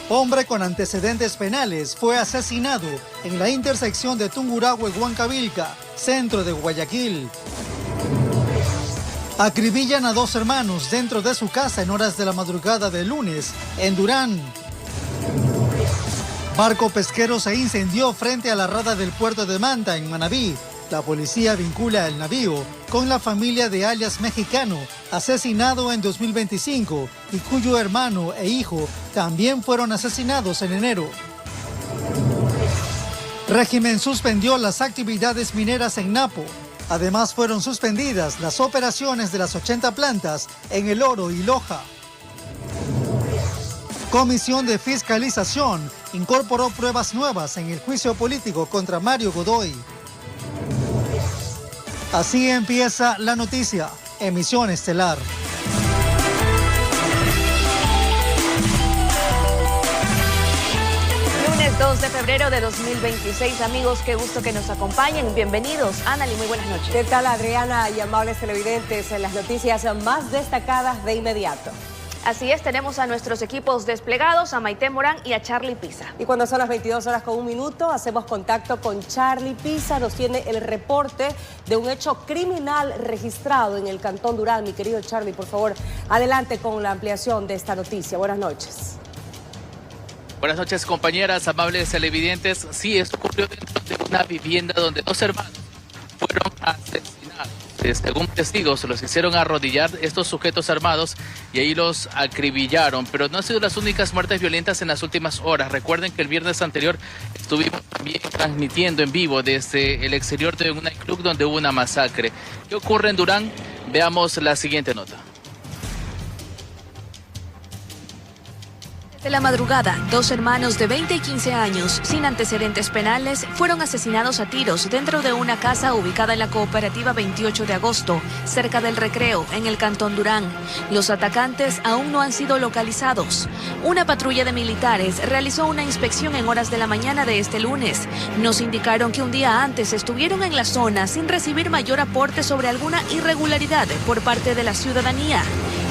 Hombre con antecedentes penales fue asesinado en la intersección de Tungurahua y Huancavilca, centro de Guayaquil. Acribillan a 2 hermanos dentro de su casa en horas de la madrugada del lunes en Durán. Barco pesquero se incendió frente a la rada del puerto de Manta, en Manabí. La policía vincula el navío con la familia de alias mexicano, asesinado en 2025, y cuyo hermano e hijo también fueron asesinados en enero. Régimen suspendió las actividades mineras en Napo. Además, fueron suspendidas las operaciones de las 80 plantas en El Oro y Loja. Comisión de Fiscalización incorporó pruebas nuevas en el juicio político contra Mario Godoy. Así empieza la noticia. Emisión estelar. Lunes 2 de febrero de 2026. Amigos, qué gusto que nos acompañen. Bienvenidos. Anali, muy buenas noches. ¿Qué tal, Adriana y amables televidentes? En las noticias más destacadas de inmediato. Así es, tenemos a nuestros equipos desplegados, a Maite Morán y a Charlie Pisa. Y cuando son las 22:01, hacemos contacto con Charlie Pisa. Nos tiene el reporte de un hecho criminal registrado en el Cantón Durán. Mi querido Charlie, por favor, adelante con la ampliación de esta noticia. Buenas noches. Buenas noches, compañeras, amables televidentes. Sí, esto ocurrió dentro de una vivienda donde 2 hermanos fueron asesinados. Según testigos, los hicieron arrodillar estos sujetos armados y ahí los acribillaron. Pero no han sido las únicas muertes violentas en las últimas horas. Recuerden que el viernes anterior estuvimos también transmitiendo en vivo desde el exterior de un nightclub donde hubo una masacre. ¿Qué ocurre en Durán? Veamos la siguiente nota. De la madrugada, 2 hermanos de 20 y 15 años, sin antecedentes penales, fueron asesinados a tiros dentro de una casa ubicada en la cooperativa 28 de agosto, cerca del Recreo, en el Cantón Durán. Los atacantes aún no han sido localizados. Una patrulla de militares realizó una inspección en horas de la mañana de este lunes. Nos indicaron que un día antes estuvieron en la zona sin recibir mayor aporte sobre alguna irregularidad por parte de la ciudadanía.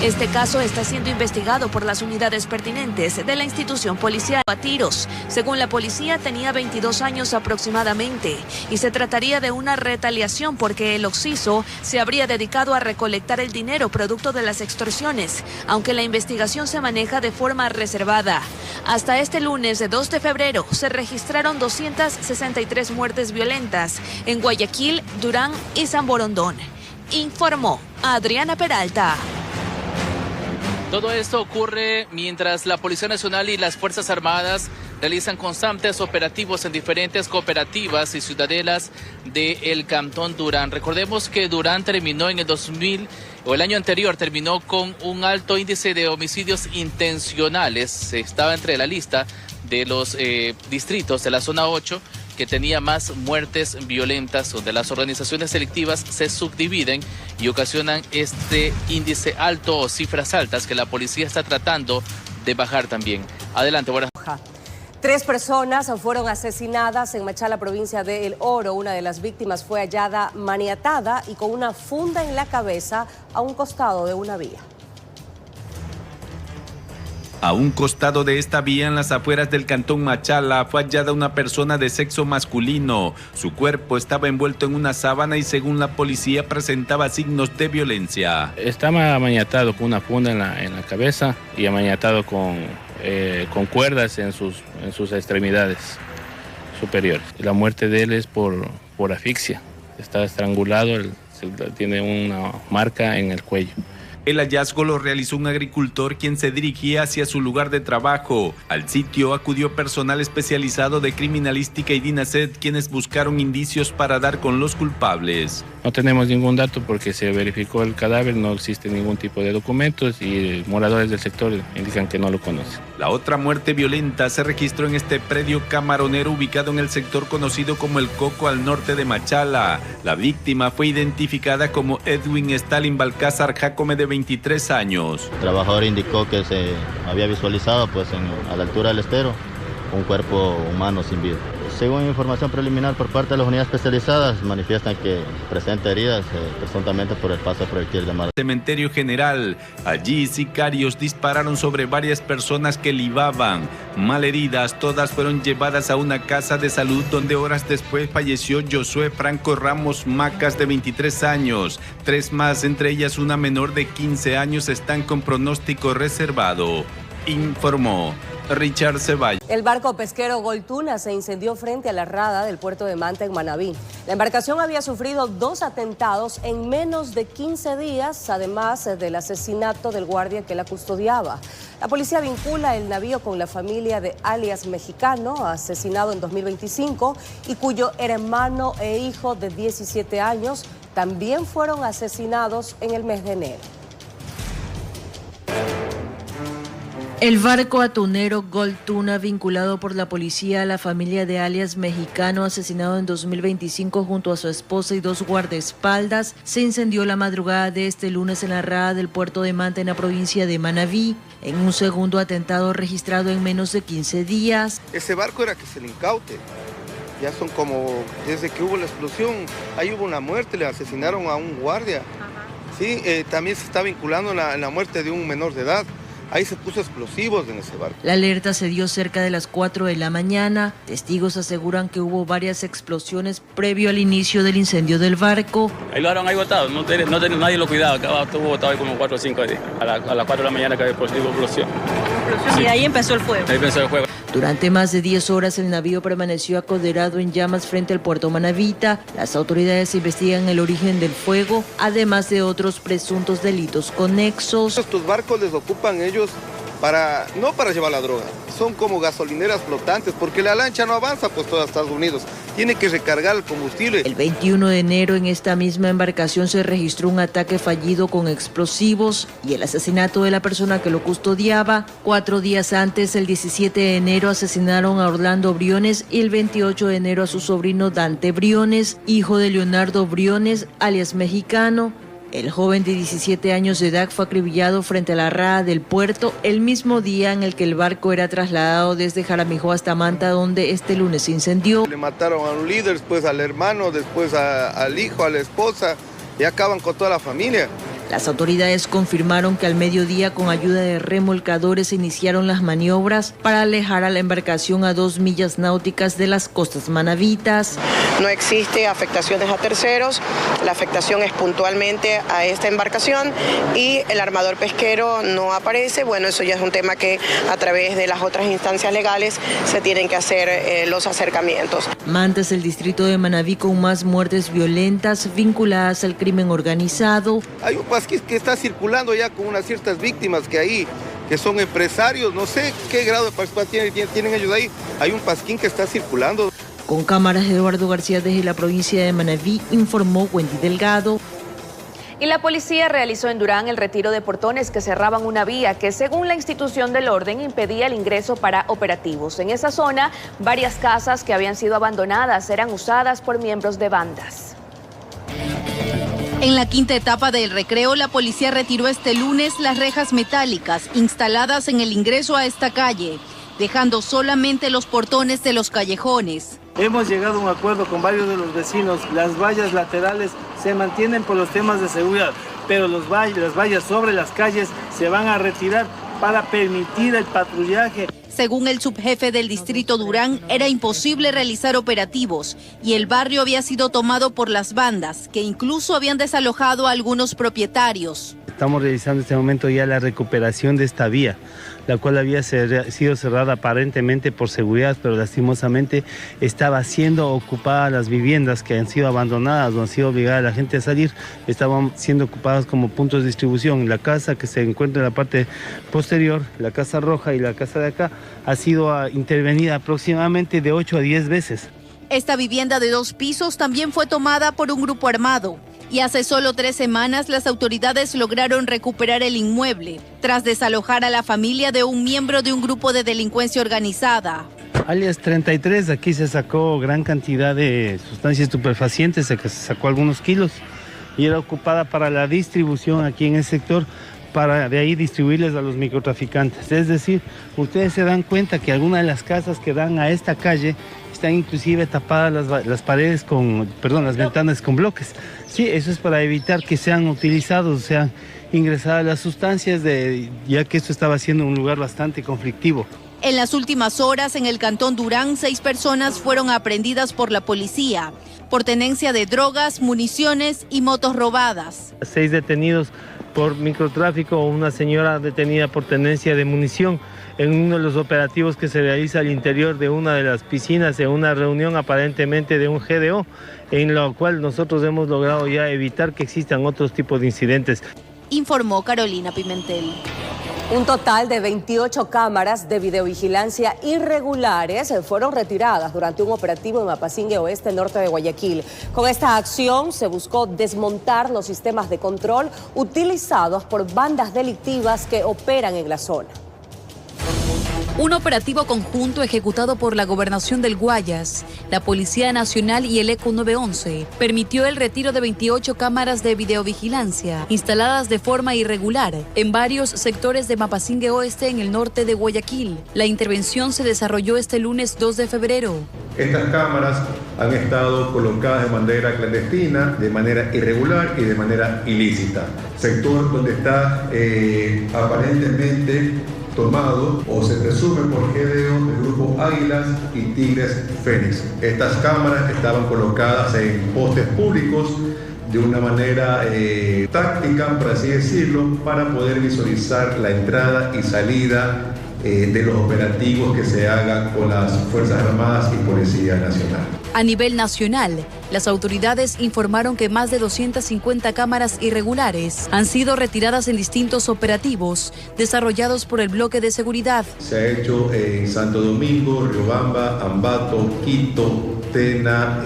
Este caso está siendo investigado por las unidades pertinentes de la institución policial. A tiros, según la policía, tenía 22 años aproximadamente y se trataría de una retaliación porque el occiso se habría dedicado a recolectar el dinero producto de las extorsiones, aunque la investigación se maneja de forma reservada. Hasta este lunes, 2 de febrero, se registraron 263 muertes violentas en Guayaquil, Durán y San Borondón. Informó Adriana Peralta. Todo esto ocurre mientras la Policía Nacional y las Fuerzas Armadas realizan constantes operativos en diferentes cooperativas y ciudadelas del Cantón Durán. Recordemos que Durán terminó en el año anterior terminó con un alto índice de homicidios intencionales. Estaba entre la lista de los distritos de la zona 8 que tenía más muertes violentas, donde las organizaciones delictivas se subdividen y ocasionan este índice alto o cifras altas que la policía está tratando de bajar también. Adelante, buenas. 3 personas fueron asesinadas en Machala, provincia de El Oro. Una de las víctimas fue hallada maniatada y con una funda en la cabeza a un costado de una vía. A un costado de esta vía, en las afueras del Cantón Machala, fue hallada una persona de sexo masculino. Su cuerpo estaba envuelto en una sábana y, según la policía, presentaba signos de violencia. Estaba amañatado con una funda en la cabeza y amañatado con cuerdas en sus extremidades superiores. La muerte de él es por asfixia. Está estrangulado, tiene una marca en el cuello. El hallazgo lo realizó un agricultor quien se dirigía hacia su lugar de trabajo. Al sitio acudió personal especializado de criminalística y DINASED, quienes buscaron indicios para dar con los culpables. No tenemos ningún dato porque se verificó el cadáver, no existe ningún tipo de documentos y moradores del sector indican que no lo conocen. La otra muerte violenta se registró en este predio camaronero ubicado en el sector conocido como El Coco, al norte de Machala. La víctima fue identificada como Edwin Stalin Balcázar Jacome, de 23 años. El trabajador indicó que se había visualizado a la altura del estero un cuerpo humano sin vida. Según información preliminar por parte de las unidades especializadas, manifiestan que presenta heridas, presuntamente por el paso de proyectil de bala. Cementerio General. Allí sicarios dispararon sobre varias personas que libaban. Malheridas, todas fueron llevadas a una casa de salud donde horas después falleció Josué Franco Ramos Macas, de 23 años. 3 más, entre ellas una menor de 15 años, están con pronóstico reservado, informó Richard Ceballos. El barco pesquero Goltuna se incendió frente a la rada del puerto de Manta en Manabí. La embarcación había sufrido 2 atentados en menos de 15 días, además del asesinato del guardia que la custodiaba. La policía vincula el navío con la familia de alias Mexicano, asesinado en 2025, y cuyo hermano e hijo de 17 años también fueron asesinados en el mes de enero. El barco atunero Goltuna, vinculado por la policía a la familia de alias Mexicano, asesinado en 2025 junto a su esposa y 2 guardaespaldas, se incendió la madrugada de este lunes en la rada del puerto de Manta, en la provincia de Manabí, en un segundo atentado registrado en menos de 15 días. Ese barco era que se le incaute. Ya son como, desde que hubo la explosión, ahí hubo una muerte, le asesinaron a un guardia. Sí, también se está vinculando la muerte de un menor de edad. Ahí se puso explosivos en ese barco. La alerta se dio cerca de las 4 de la mañana. Testigos aseguran que hubo varias explosiones previo al inicio del incendio del barco. Ahí lo dejaron ahí botado, nadie lo cuidaba, estuvo botado ahí como 4 o 5 días. A las 4 de la mañana que había explosión. Sí. Y ahí empezó el fuego. Ahí empezó el fuego. Durante más de 10 horas el navío permaneció acoderado en llamas frente al puerto Manavita. Las autoridades investigan el origen del fuego, además de otros presuntos delitos conexos. Estos barcos les ocupan ellos no para llevar la droga, son como gasolineras flotantes, porque la lancha no avanza pues todo Estados Unidos, tiene que recargar el combustible. El 21 de enero en esta misma embarcación se registró un ataque fallido con explosivos y el asesinato de la persona que lo custodiaba. 4 días antes, el 17 de enero, asesinaron a Orlando Briones y el 28 de enero a su sobrino Dante Briones, hijo de Leonardo Briones, alias Mexicano. El joven de 17 años de edad fue acribillado frente a la rada del puerto el mismo día en el que el barco era trasladado desde Jaramillo hasta Manta, donde este lunes se incendió. Le mataron a un líder, después al hermano, después al hijo, a la esposa, y acaban con toda la familia. Las autoridades confirmaron que al mediodía, con ayuda de remolcadores, se iniciaron las maniobras para alejar a la embarcación a 2 millas náuticas de las costas manavitas. No existe afectaciones a terceros, la afectación es puntualmente a esta embarcación y el armador pesquero no aparece. Bueno, eso ya es un tema que a través de las otras instancias legales se tienen que hacer los acercamientos. Manta es el distrito de Manabí con más muertes violentas vinculadas al crimen organizado. Hay un pasquín que está circulando ya con unas ciertas víctimas que son empresarios, no sé qué grado de participación tienen ellos ahí. Hay un pasquín que está circulando. Con cámaras de Eduardo García desde la provincia de Manabí, informó Wendy Delgado. Y la policía realizó en Durán el retiro de portones que cerraban una vía que, según la institución del orden, impedía el ingreso para operativos. En esa zona, varias casas que habían sido abandonadas eran usadas por miembros de bandas. En la quinta etapa del recreo, la policía retiró este lunes las rejas metálicas instaladas en el ingreso a esta calle, dejando solamente los portones de los callejones. Hemos llegado a un acuerdo con varios de los vecinos. Las vallas laterales se mantienen por los temas de seguridad, pero las vallas sobre las calles se van a retirar para permitir el patrullaje. Según el subjefe del distrito Durán, era imposible realizar operativos y el barrio había sido tomado por las bandas, que incluso habían desalojado a algunos propietarios. Estamos realizando en este momento ya la recuperación de esta vía, la cual había sido cerrada aparentemente por seguridad, pero lastimosamente estaba siendo ocupada las viviendas que han sido abandonadas o han sido obligada a la gente a salir, estaban siendo ocupadas como puntos de distribución. La casa que se encuentra en la parte posterior, la casa roja y la casa de acá, ha sido intervenida aproximadamente de 8 a 10 veces. Esta vivienda de 2 pisos también fue tomada por un grupo armado. Y hace solo 3 semanas las autoridades lograron recuperar el inmueble, tras desalojar a la familia de un miembro de un grupo de delincuencia organizada. Alias 33, aquí se sacó gran cantidad de sustancias estupefacientes, se sacó algunos kilos y era ocupada para la distribución aquí en el sector, para de ahí distribuirles a los microtraficantes. Es decir, ustedes se dan cuenta que algunas de las casas que dan a esta calle están inclusive tapadas las paredes las ventanas con bloques. Sí, eso es para evitar que sean utilizados, sean ingresadas las sustancias, ya que esto estaba siendo un lugar bastante conflictivo. En las últimas horas, en el Cantón Durán, 6 personas fueron aprehendidas por la policía por tenencia de drogas, municiones y motos robadas. 6 detenidos por microtráfico, una señora detenida por tenencia de munición en uno de los operativos que se realiza al interior de una de las piscinas en una reunión aparentemente de un GDO, en lo cual nosotros hemos logrado ya evitar que existan otros tipos de incidentes. Informó Carolina Pimentel. Un total de 28 cámaras de videovigilancia irregulares fueron retiradas durante un operativo en Mapasingue Oeste, norte de Guayaquil. Con esta acción se buscó desmontar los sistemas de control utilizados por bandas delictivas que operan en la zona. Un operativo conjunto ejecutado por la Gobernación del Guayas, la Policía Nacional y el ECO 911 permitió el retiro de 28 cámaras de videovigilancia instaladas de forma irregular en varios sectores de Mapasingue Oeste en el norte de Guayaquil. La intervención se desarrolló este lunes 2 de febrero. Estas cámaras han estado colocadas de manera clandestina, de manera irregular y de manera ilícita. Sector donde está aparentemente tomado o se presume por GDO del grupo Águilas y Tigres Fénix. Estas cámaras estaban colocadas en postes públicos de una manera táctica, por así decirlo, para poder visualizar la entrada y salida de los operativos que se hagan con las Fuerzas Armadas y Policía Nacional. A nivel nacional, las autoridades informaron que más de 250 cámaras irregulares han sido retiradas en distintos operativos desarrollados por el bloque de seguridad. Se ha hecho en Santo Domingo, Riobamba, Ambato, Quito, Tena,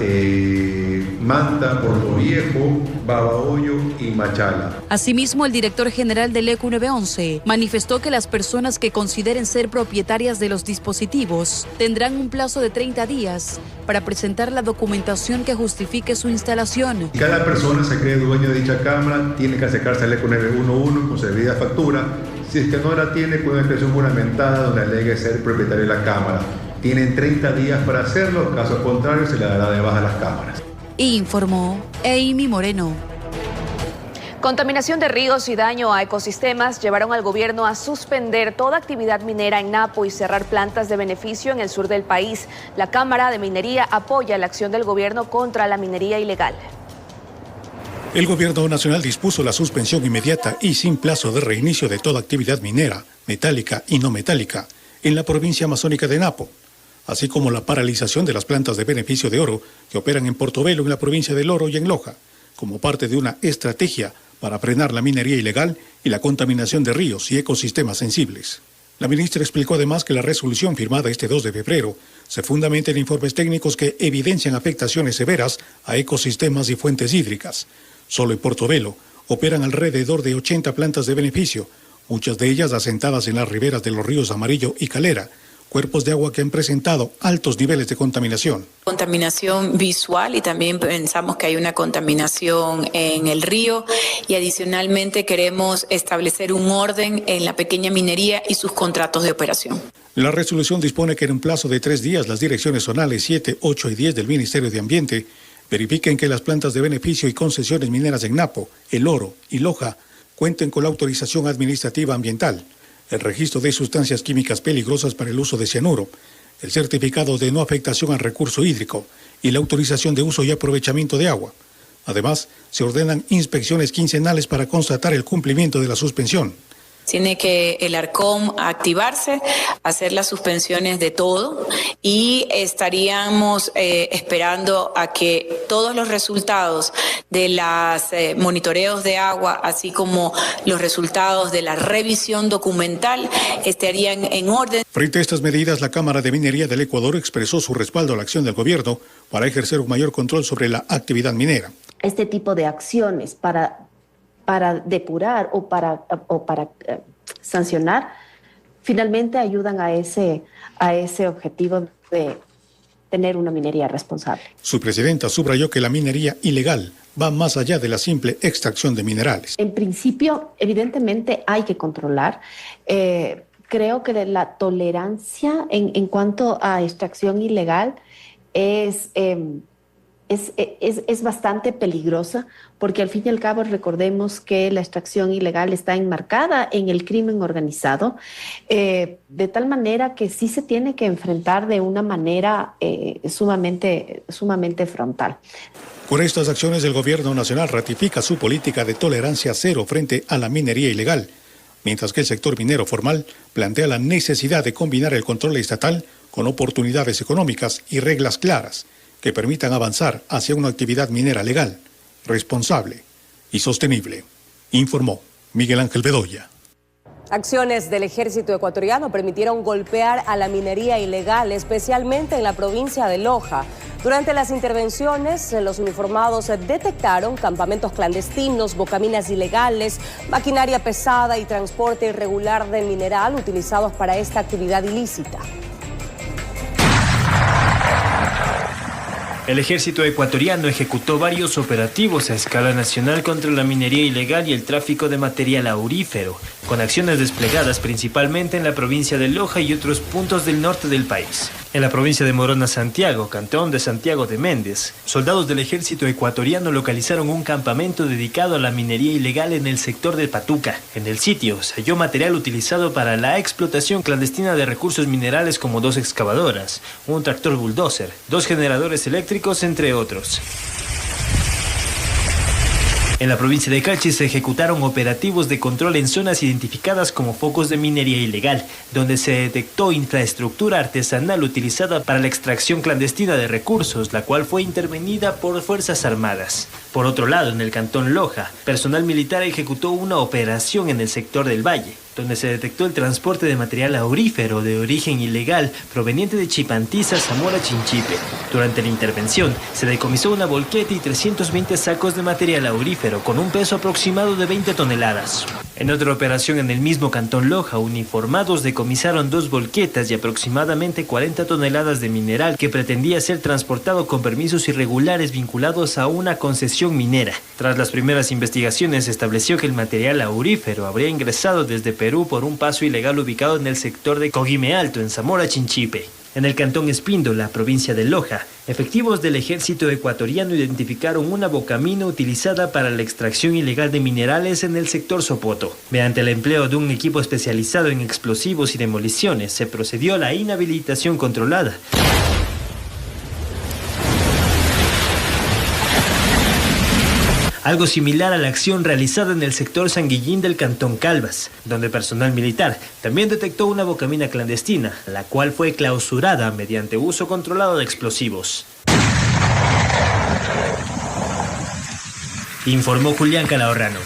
Manta, Puerto Viejo, Babahoyo y Machala. Asimismo, el director general del ECO 911 manifestó que las personas que consideren ser propietarias de los dispositivos tendrán un plazo de 30 días para presentar la documentación que justifique su instalación. Cada persona se cree dueño de dicha cámara, tiene que acercarse al ECO 911 con su debida factura. Si es que no la tiene, con una expresión juramentada donde alegue ser propietario de la cámara. Tienen 30 días para hacerlo, caso contrario se le dará de baja las cámaras. Informó Amy Moreno. Contaminación de ríos y daño a ecosistemas llevaron al gobierno a suspender toda actividad minera en Napo y cerrar plantas de beneficio en el sur del país. La Cámara de Minería apoya la acción del gobierno contra la minería ilegal. El gobierno nacional dispuso la suspensión inmediata y sin plazo de reinicio de toda actividad minera, metálica y no metálica, en la provincia amazónica de Napo, así como la paralización de las plantas de beneficio de oro que operan en Portobelo, en la provincia del Oro y en Loja, como parte de una estrategia para frenar la minería ilegal y la contaminación de ríos y ecosistemas sensibles. La ministra explicó además que la resolución firmada este 2 de febrero se fundamenta en informes técnicos que evidencian afectaciones severas a ecosistemas y fuentes hídricas. Solo en Portobelo operan alrededor de 80 plantas de beneficio, muchas de ellas asentadas en las riberas de los ríos Amarillo y Calera, cuerpos de agua que han presentado altos niveles de contaminación. Contaminación visual y también pensamos que hay una contaminación en el río y adicionalmente queremos establecer un orden en la pequeña minería y sus contratos de operación. La resolución dispone que en un plazo de 3 días las direcciones zonales 7, 8 y 10 del Ministerio de Ambiente verifiquen que las plantas de beneficio y concesiones mineras en Napo, El Oro y Loja cuenten con la autorización administrativa ambiental, el registro de sustancias químicas peligrosas para el uso de cianuro, el certificado de no afectación al recurso hídrico y la autorización de uso y aprovechamiento de agua. Además, se ordenan inspecciones quincenales para constatar el cumplimiento de la suspensión. Tiene que el ARCOM activarse, hacer las suspensiones de todo y estaríamos esperando a que todos los resultados de los monitoreos de agua, así como los resultados de la revisión documental, estarían en orden. Frente a estas medidas, la Cámara de Minería del Ecuador expresó su respaldo a la acción del gobierno para ejercer un mayor control sobre la actividad minera. Este tipo de acciones para depurar o para sancionar, finalmente ayudan a ese objetivo de tener una minería responsable. Su presidenta subrayó que la minería ilegal va más allá de la simple extracción de minerales. En principio, evidentemente hay que controlar. Creo que la tolerancia en cuanto a extracción ilegal es bastante peligrosa, porque al fin y al cabo recordemos que la extracción ilegal está enmarcada en el crimen organizado, de tal manera que sí se tiene que enfrentar de una manera sumamente frontal. Con estas acciones, el Gobierno Nacional ratifica su política de tolerancia cero frente a la minería ilegal, mientras que el sector minero formal plantea la necesidad de combinar el control estatal con oportunidades económicas y reglas claras que permitan avanzar hacia una actividad minera legal, responsable y sostenible, informó Miguel Ángel Bedoya. Acciones del ejército ecuatoriano permitieron golpear a la minería ilegal, especialmente en la provincia de Loja. Durante las intervenciones, los uniformados detectaron campamentos clandestinos, bocaminas ilegales, maquinaria pesada y transporte irregular de mineral utilizados para esta actividad ilícita. El ejército ecuatoriano ejecutó varios operativos a escala nacional contra la minería ilegal y el tráfico de material aurífero, con acciones desplegadas principalmente en la provincia de Loja y otros puntos del norte del país. En la provincia de Morona, Santiago, cantón de Santiago de Méndez, soldados del ejército ecuatoriano localizaron un campamento dedicado a la minería ilegal en el sector de Patuca. En el sitio se halló material utilizado para la explotación clandestina de recursos minerales como 2 excavadoras, un tractor bulldozer, 2 generadores eléctricos, entre otros. En la provincia de Calchi se ejecutaron operativos de control en zonas identificadas como focos de minería ilegal, donde se detectó infraestructura artesanal utilizada para la extracción clandestina de recursos, la cual fue intervenida por Fuerzas Armadas. Por otro lado, en el cantón Loja, personal militar ejecutó una operación en el sector del Valle, donde se detectó el transporte de material aurífero de origen ilegal proveniente de Chipantiza, Zamora, Chinchipe. Durante la intervención, se decomisó una volqueta y 320 sacos de material aurífero con un peso aproximado de 20 toneladas. En otra operación en el mismo cantón Loja, uniformados decomisaron 2 volquetas y aproximadamente 40 toneladas de mineral que pretendía ser transportado con permisos irregulares vinculados a una concesión minera. Tras las primeras investigaciones, se estableció que el material aurífero habría ingresado desde Perú por un paso ilegal ubicado en el sector de Coguime Alto, en Zamora, Chinchipe. En el cantón Espíndola, provincia de Loja, efectivos del ejército ecuatoriano identificaron una bocamina utilizada para la extracción ilegal de minerales en el sector Sopoto. Mediante el empleo de un equipo especializado en explosivos y demoliciones, se procedió a la inhabilitación controlada. Algo similar a la acción realizada en el sector Sanguillín del cantón Calvas, donde personal militar también detectó una bocamina clandestina, la cual fue clausurada mediante uso controlado de explosivos. Informó Julián Calahorrano.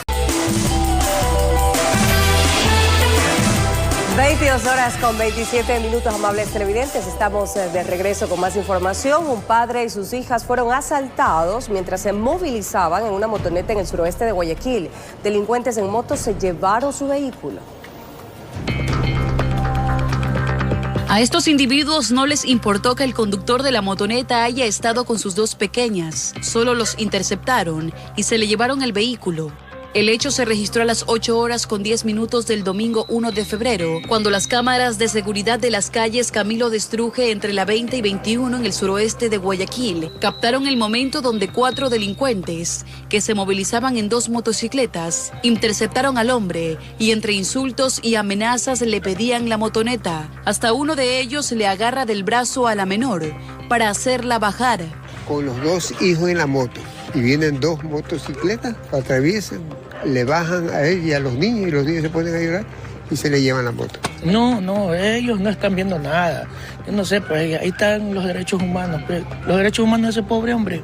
22 horas con 27 minutos, amables televidentes. Estamos de regreso con más información. Un padre y sus hijas fueron asaltados mientras se movilizaban en una motoneta en el suroeste de Guayaquil. Delincuentes en moto se llevaron su vehículo. A estos individuos no les importó que el conductor de la motoneta haya estado con sus 2 pequeñas. Solo los interceptaron y se le llevaron el vehículo. El hecho se registró a las 8 horas con 10 minutos del domingo 1 de febrero, cuando las cámaras de seguridad de las calles Camilo de Estruje entre la 20 y 21 en el suroeste de Guayaquil captaron el momento donde 4 delincuentes, que se movilizaban en 2 motocicletas, interceptaron al hombre y entre insultos y amenazas le pedían la motoneta. Hasta uno de ellos le agarra del brazo a la menor para hacerla bajar. Con los 2 hijos en la moto. Y vienen 2 motocicletas, atraviesan, le bajan a él y a los niños, y los niños se ponen a llorar y se le llevan la moto. No, ellos no están viendo nada. Yo no sé, pues ahí están los derechos humanos. Pues, los derechos humanos de ese pobre hombre.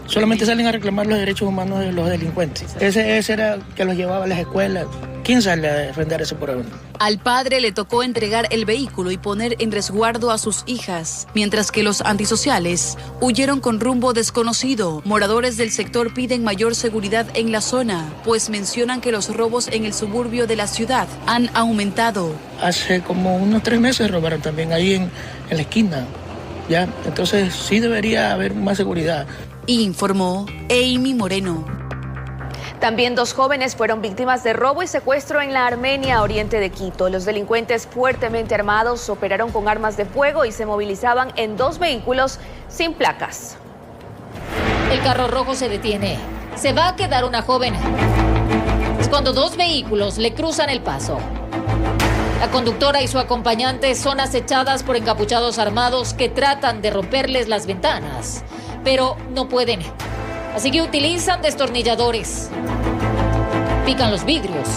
Solamente salen a reclamar los derechos humanos de los delincuentes. Ese era que los llevaba a las escuelas. ¿Quién sale a defender a ese pobre hombre? Al padre le tocó entregar el vehículo y poner en resguardo a sus hijas, mientras que los antisociales huyeron con rumbo desconocido. Moradores del sector piden mayor seguridad en la zona, pues mencionan que los robos en el suburbio de la ciudad han aumentado. Hace como unos 3 meses robaron también ahí en la esquina. ¿Ya? Entonces sí debería haber más seguridad. Informó Amy Moreno. También 2 jóvenes fueron víctimas de robo y secuestro en la Armenia, oriente de Quito. Los delincuentes fuertemente armados operaron con armas de fuego y se movilizaban en 2 vehículos sin placas. El carro rojo se detiene. Se va a quedar una joven. Es cuando 2 vehículos le cruzan el paso. La conductora y su acompañante son acechadas por encapuchados armados que tratan de romperles las ventanas, pero no pueden. Así que utilizan destornilladores. Pican los vidrios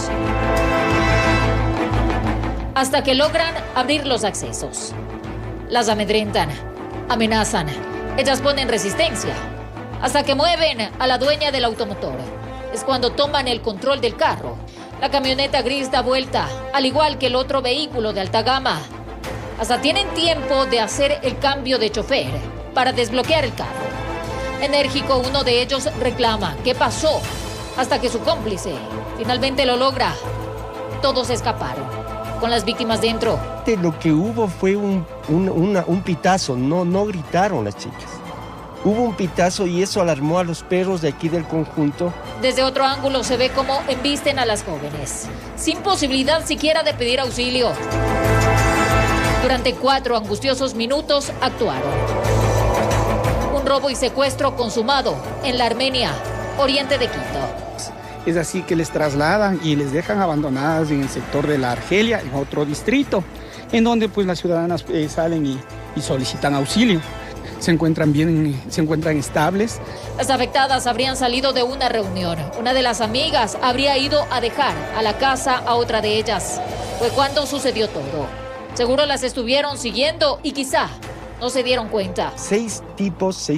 hasta que logran abrir los accesos. Las amedrentan, amenazan. Ellas ponen resistencia hasta que mueven a la dueña del automotor. Es cuando toman el control del carro. La camioneta gris da vuelta, al igual que el otro vehículo de alta gama. Hasta tienen tiempo de hacer el cambio de chofer para desbloquear el carro. Enérgico, uno de ellos reclama qué pasó, hasta que su cómplice finalmente lo logra. Todos escaparon, con las víctimas dentro. Lo que hubo fue un pitazo, no gritaron las chicas. Hubo un pitazo y eso alarmó a los perros de aquí del conjunto. Desde otro ángulo se ve cómo embisten a las jóvenes, sin posibilidad siquiera de pedir auxilio. Durante 4 angustiosos minutos actuaron. Un robo y secuestro consumado en la Armenia, oriente de Quito. Es así que les trasladan y les dejan abandonadas en el sector de la Argelia, en otro distrito, en donde pues las ciudadanas salen y solicitan auxilio. Se encuentran estables. Las afectadas habrían salido de una reunión. Una de las amigas habría ido a dejar a la casa a otra de ellas. Fue cuando sucedió todo. Seguro las estuvieron siguiendo y quizá no se dieron cuenta. 6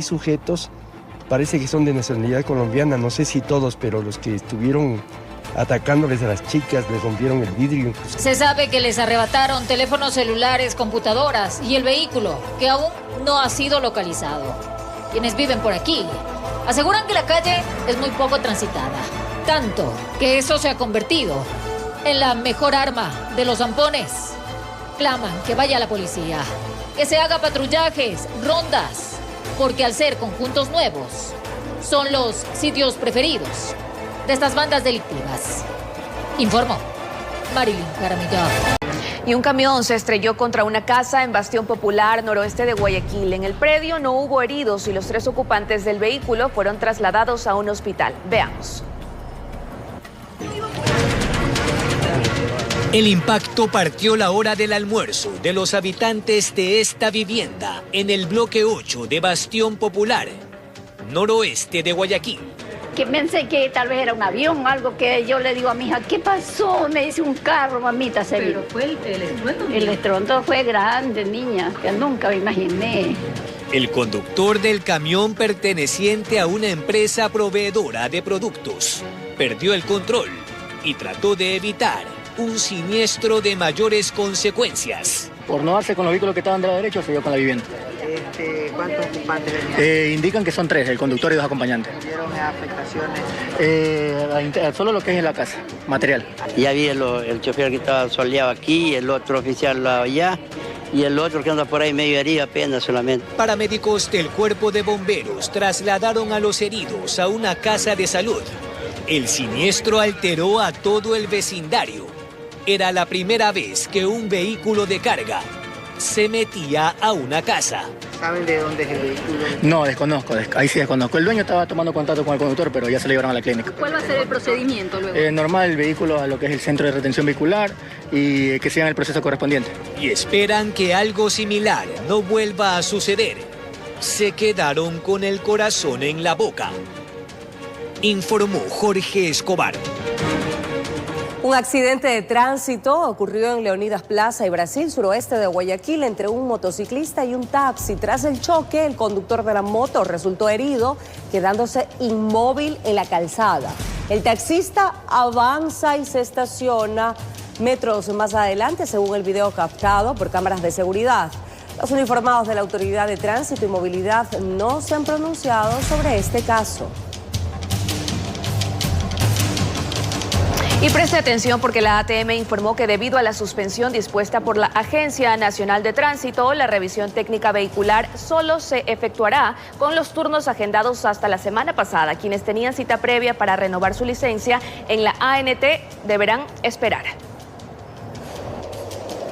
sujetos, parece que son de nacionalidad colombiana, no sé si todos, pero los que estuvieron atacándoles a las chicas, les rompieron el vidrio incluso. Se sabe que les arrebataron teléfonos celulares, computadoras y el vehículo, que aún no ha sido localizado. Quienes viven por aquí aseguran que la calle es muy poco transitada, tanto que eso se ha convertido en la mejor arma de los zampones. Claman que vaya la policía, que se haga patrullajes, rondas, porque al ser conjuntos nuevos, son los sitios preferidos de estas bandas delictivas. Informó Marilyn Jaramillo. Y un camión se estrelló contra una casa en Bastión Popular, noroeste de Guayaquil. En el predio no hubo heridos y los 3 ocupantes del vehículo fueron trasladados a un hospital. Veamos. El impacto partió la hora del almuerzo de los habitantes de esta vivienda en el bloque 8 de Bastión Popular, noroeste de Guayaquil. Que pensé que tal vez era un avión o algo, que yo le digo a mi hija, ¿qué pasó? Me dice un carro, mamita, se vio. ¿Pero fue el estruendo? El estruendo fue grande, niña, que nunca me imaginé. El conductor del camión perteneciente a una empresa proveedora de productos perdió el control y trató de evitar un siniestro de mayores consecuencias. Por no darse con los vehículos que estaban de la derecha, se dio con la vivienda. ¿Cuántos ocupantes? Indican que son 3, el conductor y 2 acompañantes. ¿Tuvieron afectaciones? Solo lo que es en la casa, material. Ya vi el chofer que estaba soleado aquí, el otro oficial allá y el otro que anda por ahí medio herido apenas solamente. Paramédicos del Cuerpo de Bomberos trasladaron a los heridos a una casa de salud. El siniestro alteró a todo el vecindario. Era la primera vez que un vehículo de carga se metía a una casa. ¿Saben de dónde es el vehículo? No, desconozco, ahí sí desconozco. El dueño estaba tomando contacto con el conductor, pero ya se lo llevaron a la clínica. ¿Cuál va a ser el procedimiento luego? Normal, el vehículo a lo que es el centro de retención vehicular y que sigan el proceso correspondiente. Y esperan que algo similar no vuelva a suceder. Se quedaron con el corazón en la boca. Informó Jorge Escobar. Un accidente de tránsito ocurrió en Leonidas Plaza y Brasil, suroeste de Guayaquil, entre un motociclista y un taxi. Tras el choque, el conductor de la moto resultó herido, quedándose inmóvil en la calzada. El taxista avanza y se estaciona metros más adelante, según el video captado por cámaras de seguridad. Los uniformados de la Autoridad de Tránsito y Movilidad no se han pronunciado sobre este caso. Y preste atención porque la ATM informó que debido a la suspensión dispuesta por la Agencia Nacional de Tránsito, la revisión técnica vehicular solo se efectuará con los turnos agendados hasta la semana pasada. Quienes tenían cita previa para renovar su licencia en la ANT deberán esperar.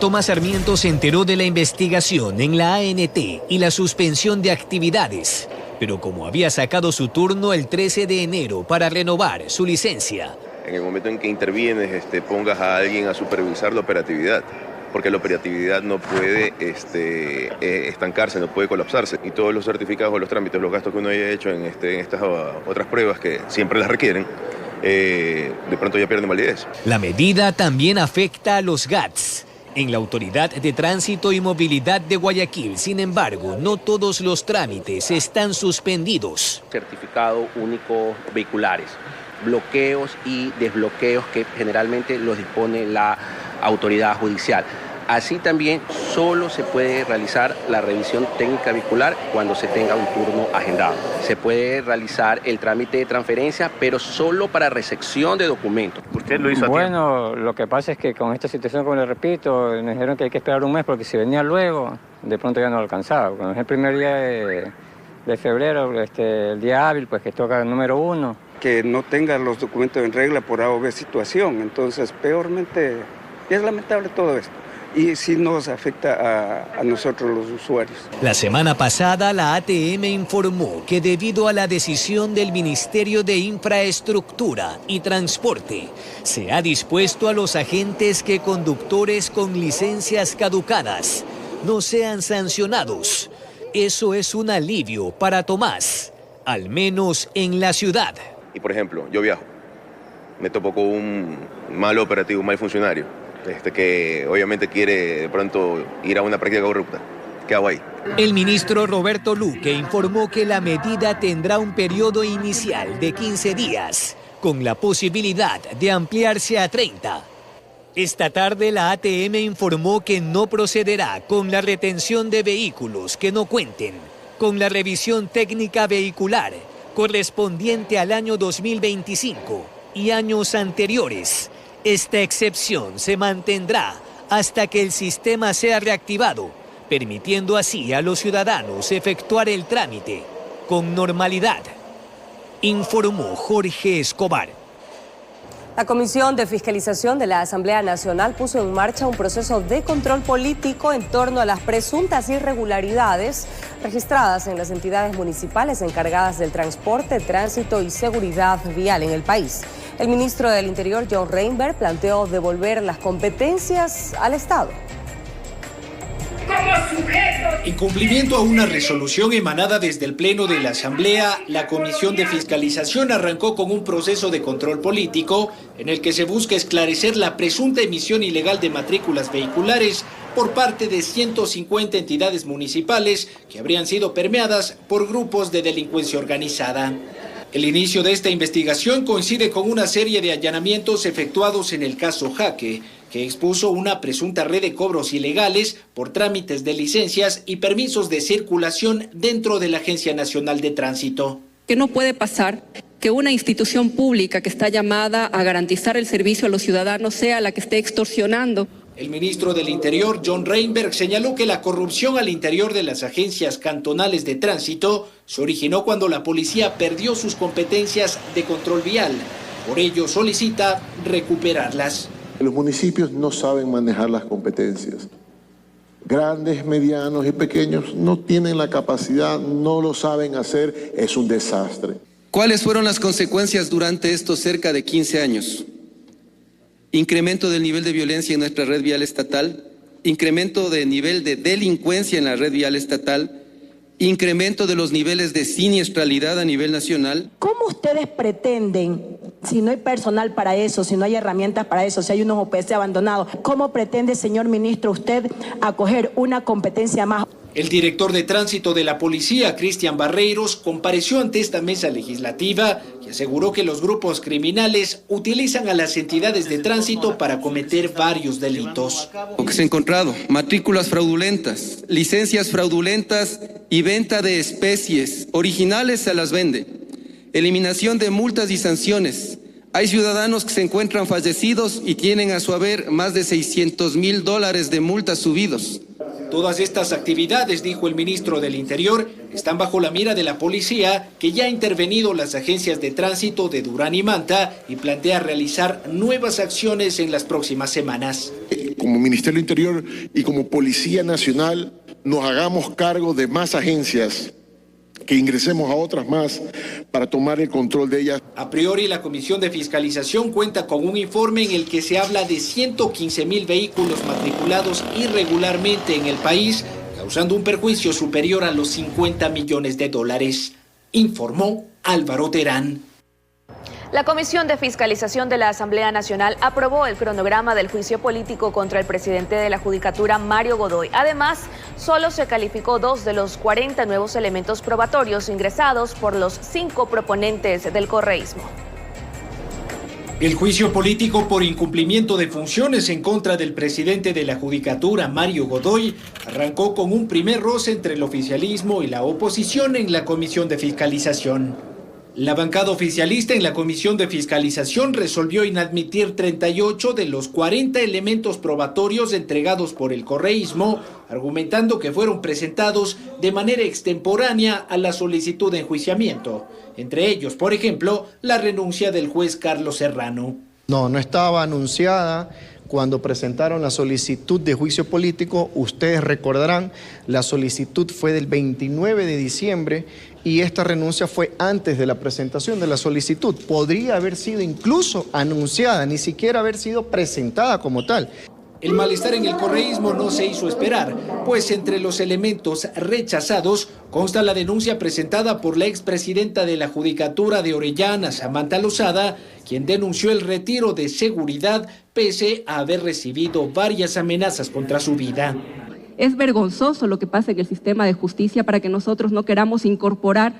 Tomás Sarmiento se enteró de la investigación en la ANT y la suspensión de actividades, pero como había sacado su turno el 13 de enero para renovar su licencia, en el momento en que intervienes, pongas a alguien a supervisar la operatividad, porque la operatividad no puede estancarse, no puede colapsarse. Y todos los certificados, los trámites, los gastos que uno haya hecho en estas otras pruebas que siempre las requieren, de pronto ya pierden validez. La medida también afecta a los GATS. En la Autoridad de Tránsito y Movilidad de Guayaquil, sin embargo, no todos los trámites están suspendidos. Certificado único vehiculares, bloqueos y desbloqueos que generalmente los dispone la autoridad judicial. Así también solo se puede realizar la revisión técnica vehicular cuando se tenga un turno agendado. Se puede realizar el trámite de transferencia, pero solo para recepción de documentos. ¿Usted lo hizo a tiempo? Bueno, lo que pasa es que con esta situación, como le repito, me dijeron que hay que esperar un mes porque si venía luego, de pronto ya no lo alcanzaba. Cuando es el primer día de febrero, el día hábil, pues que toca el número 1. Que no tenga los documentos en regla por A o B situación, entonces peormente es lamentable todo esto. Y sí nos afecta a nosotros los usuarios. La semana pasada la ATM informó que debido a la decisión del Ministerio de Infraestructura y Transporte, se ha dispuesto a los agentes que conductores con licencias caducadas no sean sancionados. Eso es un alivio para Tomás, al menos en la ciudad. Y por ejemplo, yo viajo, me topo con un mal operativo, un mal funcionario, que obviamente quiere de pronto ir a una práctica corrupta. ¿Qué hago ahí? El ministro Roberto Luque informó que la medida tendrá un periodo inicial de 15 días, con la posibilidad de ampliarse a 30. Esta tarde la ATM informó que no procederá con la retención de vehículos que no cuenten con la revisión técnica vehicular correspondiente al año 2025 y años anteriores. Esta excepción se mantendrá hasta que el sistema sea reactivado, permitiendo así a los ciudadanos efectuar el trámite con normalidad, informó Jorge Escobar. La Comisión de Fiscalización de la Asamblea Nacional puso en marcha un proceso de control político en torno a las presuntas irregularidades registradas en las entidades municipales encargadas del transporte, tránsito y seguridad vial en el país. El ministro del Interior, John Reinberg, planteó devolver las competencias al Estado. En cumplimiento a una resolución emanada desde el Pleno de la Asamblea, la Comisión de Fiscalización arrancó con un proceso de control político en el que se busca esclarecer la presunta emisión ilegal de matrículas vehiculares por parte de 150 entidades municipales que habrían sido permeadas por grupos de delincuencia organizada. El inicio de esta investigación coincide con una serie de allanamientos efectuados en el caso Jaque, que expuso una presunta red de cobros ilegales por trámites de licencias y permisos de circulación dentro de la Agencia Nacional de Tránsito. Que no puede pasar que una institución pública que está llamada a garantizar el servicio a los ciudadanos sea la que esté extorsionando. El ministro del Interior, John Reinberg, señaló que la corrupción al interior de las agencias cantonales de tránsito se originó cuando la policía perdió sus competencias de control vial. Por ello solicita recuperarlas. Los municipios no saben manejar las competencias. Grandes, medianos y pequeños no tienen la capacidad, no lo saben hacer, es un desastre. ¿Cuáles fueron las consecuencias durante estos cerca de 15 años? Incremento del nivel de violencia en nuestra red vial estatal, incremento del nivel de delincuencia en la red vial estatal, incremento de los niveles de siniestralidad a nivel nacional. ¿Cómo ustedes pretenden, si no hay personal para eso, si no hay herramientas para eso, si hay unos OPC abandonados, cómo pretende, señor ministro, usted acoger una competencia más? El director de tránsito de la policía, Cristian Barreiros, compareció ante esta mesa legislativa y aseguró que los grupos criminales utilizan a las entidades de tránsito para cometer varios delitos. Lo que se ha encontrado, matrículas fraudulentas, licencias fraudulentas y venta de especies originales se las vende, eliminación de multas y sanciones, Hay ciudadanos que se encuentran fallecidos y tienen a su haber más de $600.000 de multas subidos. Todas estas actividades, dijo el ministro del Interior, están bajo la mira de la policía, que ya ha intervenido las agencias de tránsito de Durán y Manta y plantea realizar nuevas acciones en las próximas semanas. Como Ministerio del Interior y como Policía Nacional nos hagamos cargo de más agencias, que ingresemos a otras más para tomar el control de ellas. A priori, la Comisión de Fiscalización cuenta con un informe en el que se habla de 115.000 vehículos matriculados irregularmente en el país, causando un perjuicio superior a los $50 millones, informó Álvaro Terán. La Comisión de Fiscalización de la Asamblea Nacional aprobó el cronograma del juicio político contra el presidente de la Judicatura, Mario Godoy. Además, solo se calificó 2 de los 40 nuevos elementos probatorios ingresados por los 5 proponentes del correísmo. El juicio político por incumplimiento de funciones en contra del presidente de la Judicatura, Mario Godoy, arrancó con un primer roce entre el oficialismo y la oposición en la Comisión de Fiscalización. La bancada oficialista en la Comisión de Fiscalización resolvió inadmitir 38 de los 40 elementos probatorios entregados por el correísmo, argumentando que fueron presentados de manera extemporánea a la solicitud de enjuiciamiento. Entre ellos, por ejemplo, la renuncia del juez Carlos Serrano. No estaba anunciada cuando presentaron la solicitud de juicio político. Ustedes recordarán, la solicitud fue del 29 de diciembre y esta renuncia fue antes de la presentación de la solicitud. Podría haber sido incluso anunciada, ni siquiera haber sido presentada como tal. El malestar en el correísmo no se hizo esperar, pues entre los elementos rechazados consta la denuncia presentada por la expresidenta de la Judicatura de Orellana, Samantha Lozada, quien denunció el retiro de seguridad pese a haber recibido varias amenazas contra su vida. Es vergonzoso lo que pasa en el sistema de justicia para que nosotros no queramos incorporar,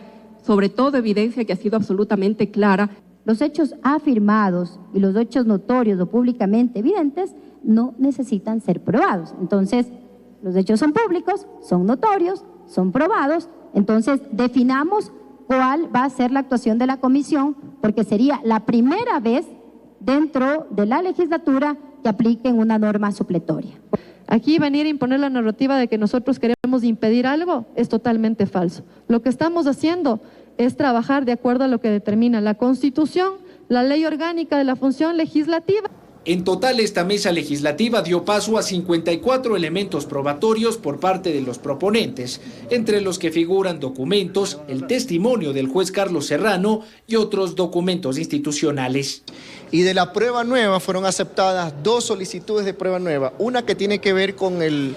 sobre todo, evidencia que ha sido absolutamente clara. Los hechos afirmados y los hechos notorios o públicamente evidentes no necesitan ser probados. Entonces, los hechos son públicos, son notorios, son probados. Entonces, definamos cuál va a ser la actuación de la comisión, porque sería la primera vez dentro de la legislatura que apliquen una norma supletoria. Aquí venir a imponer la narrativa de que nosotros queremos impedir algo es totalmente falso. Lo que estamos haciendo es trabajar de acuerdo a lo que determina la Constitución, la Ley Orgánica de la Función Legislativa. En total, esta mesa legislativa dio paso a 54 elementos probatorios por parte de los proponentes, entre los que figuran documentos, el testimonio del juez Carlos Serrano y otros documentos institucionales. Y de la prueba nueva fueron aceptadas 2 solicitudes de prueba nueva, una que tiene que ver con el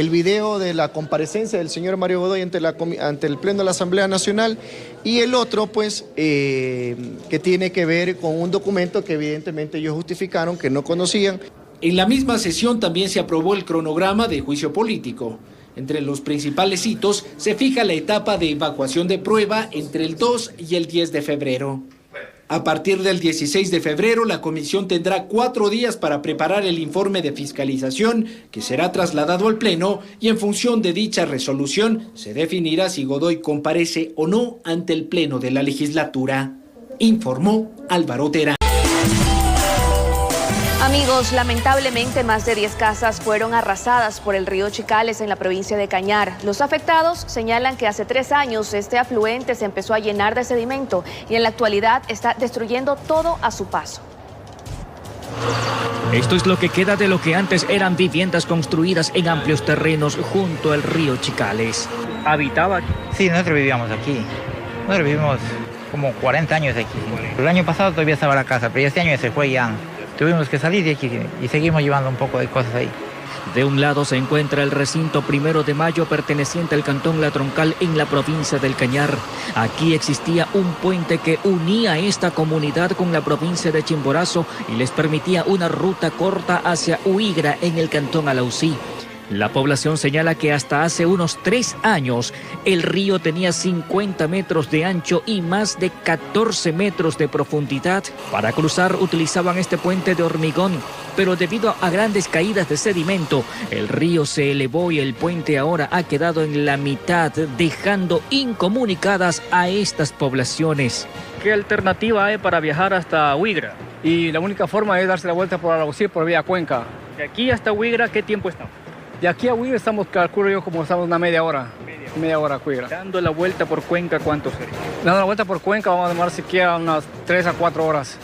video de la comparecencia del señor Mario Godoy ante el Pleno de la Asamblea Nacional, y el otro, pues, que tiene que ver con un documento que evidentemente ellos justificaron que no conocían. En la misma sesión también se aprobó el cronograma de juicio político. Entre los principales hitos se fija la etapa de evacuación de prueba entre el 2 y el 10 de febrero. A partir del 16 de febrero, la comisión tendrá 4 días para preparar el informe de fiscalización que será trasladado al Pleno, y en función de dicha resolución se definirá si Godoy comparece o no ante el Pleno de la legislatura, informó Álvaro Terán. Amigos, lamentablemente más de 10 casas fueron arrasadas por el río Chicales en la provincia de Cañar. Los afectados señalan que hace 3 años este afluente se empezó a llenar de sedimento y en la actualidad está destruyendo todo a su paso. Esto es lo que queda de lo que antes eran viviendas construidas en amplios terrenos junto al río Chicales. ¿Habitaba? Sí, nosotros vivíamos aquí. Nosotros vivimos como 40 años aquí. El año pasado todavía estaba la casa, pero este año ya se fue ya. Tuvimos que salir de aquí y seguimos llevando un poco de cosas ahí. De un lado se encuentra el recinto 1 de Mayo perteneciente al cantón La Troncal en la provincia del Cañar. Aquí existía un puente que unía esta comunidad con la provincia de Chimborazo y les permitía una ruta corta hacia Huigra en el cantón Alausí. La población señala que hasta hace unos 3 años el río tenía 50 metros de ancho y más de 14 metros de profundidad. Para cruzar utilizaban este puente de hormigón, pero debido a grandes caídas de sedimento, el río se elevó y el puente ahora ha quedado en la mitad, dejando incomunicadas a estas poblaciones. ¿Qué alternativa hay para viajar hasta Huigra? Y la única forma es darse la vuelta por Araguacil, por vía Cuenca. De aquí hasta Huigra, ¿qué tiempo estamos? De aquí a Huigra estamos, calculo yo, como estamos una media hora. Media hora a Huigra. Dando la vuelta por Cuenca, ¿cuánto sería? Dando la vuelta por Cuenca vamos a demorar siquiera unas 3 a 4 horas.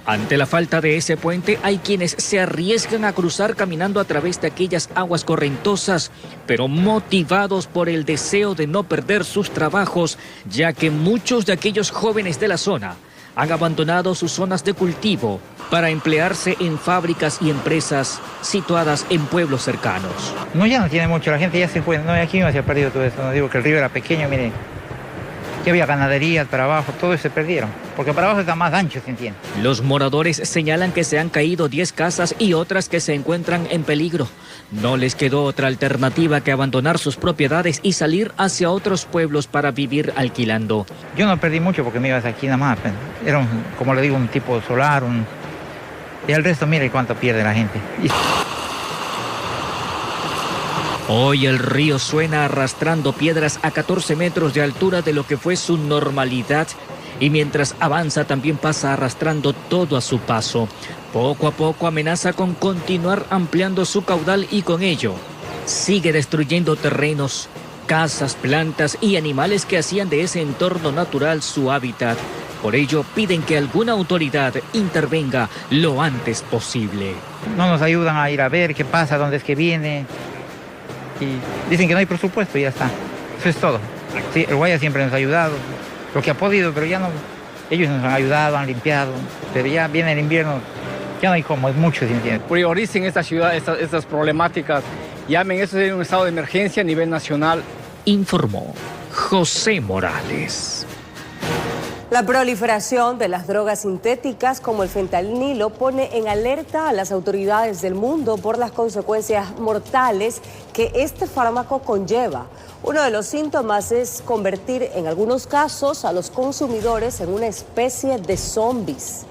Ante la falta de ese puente, hay quienes se arriesgan a cruzar caminando a través de aquellas aguas correntosas, pero motivados por el deseo de no perder sus trabajos, ya que muchos de aquellos jóvenes de la zona han abandonado sus zonas de cultivo para emplearse en fábricas y empresas situadas en pueblos cercanos. No, ya no tiene mucho, la gente ya se fue, no, aquí no se ha perdido todo eso, no digo que el río era pequeño, miren, que había ganadería, trabajo, todo eso se perdieron, porque para abajo está más ancho, ¿se entiende? Los moradores señalan que se han caído 10 casas y otras que se encuentran en peligro. No les quedó otra alternativa que abandonar sus propiedades y salir hacia otros pueblos para vivir alquilando. Yo no perdí mucho porque me iba aquí nada más, era como le digo, un tipo solar, y el resto mire cuánto pierde la gente. Hoy el río suena arrastrando piedras a 14 metros de altura de lo que fue su normalidad, y mientras avanza también pasa arrastrando todo a su paso. Poco a poco amenaza con continuar ampliando su caudal y con ello sigue destruyendo terrenos, casas, plantas y animales que hacían de ese entorno natural su hábitat. Por ello piden que alguna autoridad intervenga lo antes posible. No nos ayudan a ir a ver qué pasa, dónde es que viene. Y dicen que no hay presupuesto y ya está. Eso es todo. Sí, el Guaya siempre nos ha ayudado, lo que ha podido, pero ya no. Ellos nos han ayudado, han limpiado, pero ya viene el invierno, ya no hay como, es mucho, ¿sí entiendes? Prioricen esta ciudad, estas problemáticas, llamen eso en un estado de emergencia a nivel nacional. Informó José Morales. La proliferación de las drogas sintéticas como el fentanilo pone en alerta a las autoridades del mundo por las consecuencias mortales que este fármaco conlleva. Uno de los síntomas es convertir en algunos casos a los consumidores en una especie de zombies.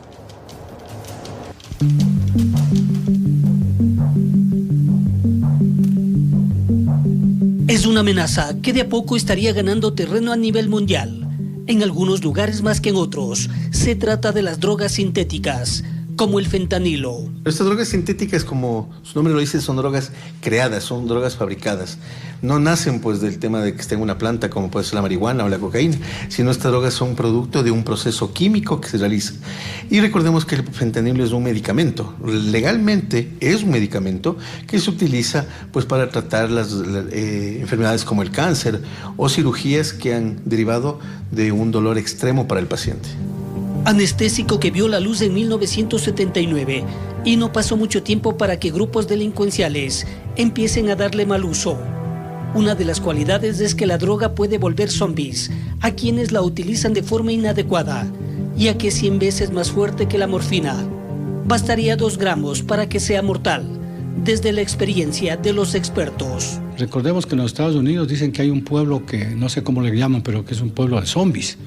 Es una amenaza que de a poco estaría ganando terreno a nivel mundial. En algunos lugares más que en otros, se trata de las drogas sintéticas, como el fentanilo. Estas drogas sintéticas, como su nombre lo dice, son drogas creadas, son drogas fabricadas. No nacen pues del tema de que esté en una planta como puede ser la marihuana o la cocaína, sino estas drogas son producto de un proceso químico que se realiza. Y recordemos que el fentanilo es un medicamento, legalmente es un medicamento que se utiliza pues para tratar las enfermedades como el cáncer o cirugías que han derivado de un dolor extremo para el paciente. Anestésico que vio la luz en 1979 y no pasó mucho tiempo para que grupos delincuenciales empiecen a darle mal uso. Una de las cualidades es que la droga puede volver zombies a quienes la utilizan de forma inadecuada, ya que es 100 veces más fuerte que la morfina. Bastaría 2 gramos para que sea mortal, desde la experiencia de los expertos. Recordemos que en los Estados Unidos dicen que hay un pueblo que no sé cómo le llaman, pero que es un pueblo de zombies,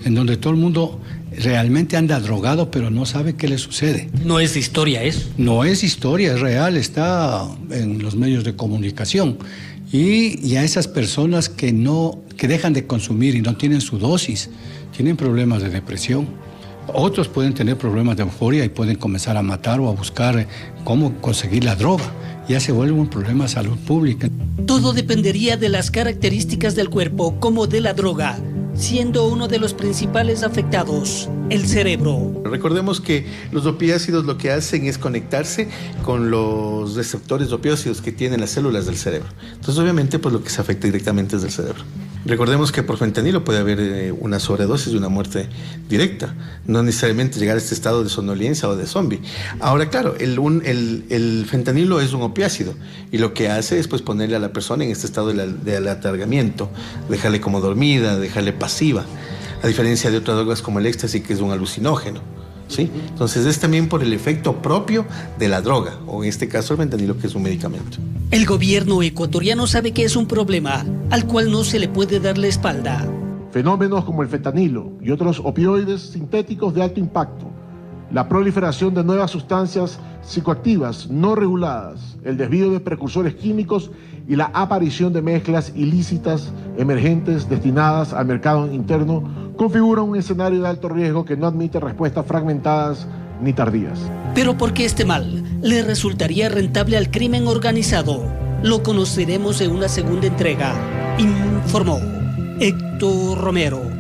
en donde todo el mundo realmente anda drogado, pero no sabe qué le sucede. ¿No es historia eso? No es historia, es real, está en los medios de comunicación. Y a esas personas que dejan de consumir y no tienen su dosis, tienen problemas de depresión. Otros pueden tener problemas de euforia y pueden comenzar a matar o a buscar cómo conseguir la droga. Ya se vuelve un problema de salud pública. Todo dependería de las características del cuerpo como de la droga, siendo uno de los principales afectados el cerebro. Recordemos que los opiácidos lo que hacen es conectarse con los receptores de opiácidos que tienen las células del cerebro. Entonces, obviamente, pues lo que se afecta directamente es del cerebro. Recordemos que por fentanilo puede haber una sobredosis y una muerte directa, no necesariamente llegar a este estado de somnolencia o de zombie. Ahora, claro, el fentanilo es un opiácido y lo que hace es pues ponerle a la persona en este estado de aletargamiento, dejarle como dormida, dejarle pasiva, a diferencia de otras drogas como el éxtasis, que es un alucinógeno. ¿sí? Entonces es también por el efecto propio de la droga, o en este caso el fentanilo, que es un medicamento. El gobierno ecuatoriano sabe que es un problema al cual no se le puede dar la espalda. Fenómenos como el fentanilo y otros opioides sintéticos de alto impacto, la proliferación de nuevas sustancias psicoactivas no reguladas, el desvío de precursores químicos y la aparición de mezclas ilícitas emergentes destinadas al mercado interno configuran un escenario de alto riesgo que no admite respuestas fragmentadas ni tardías. Pero ¿por qué este mal le resultaría rentable al crimen organizado? Lo conoceremos en una segunda entrega, informó Héctor Romero.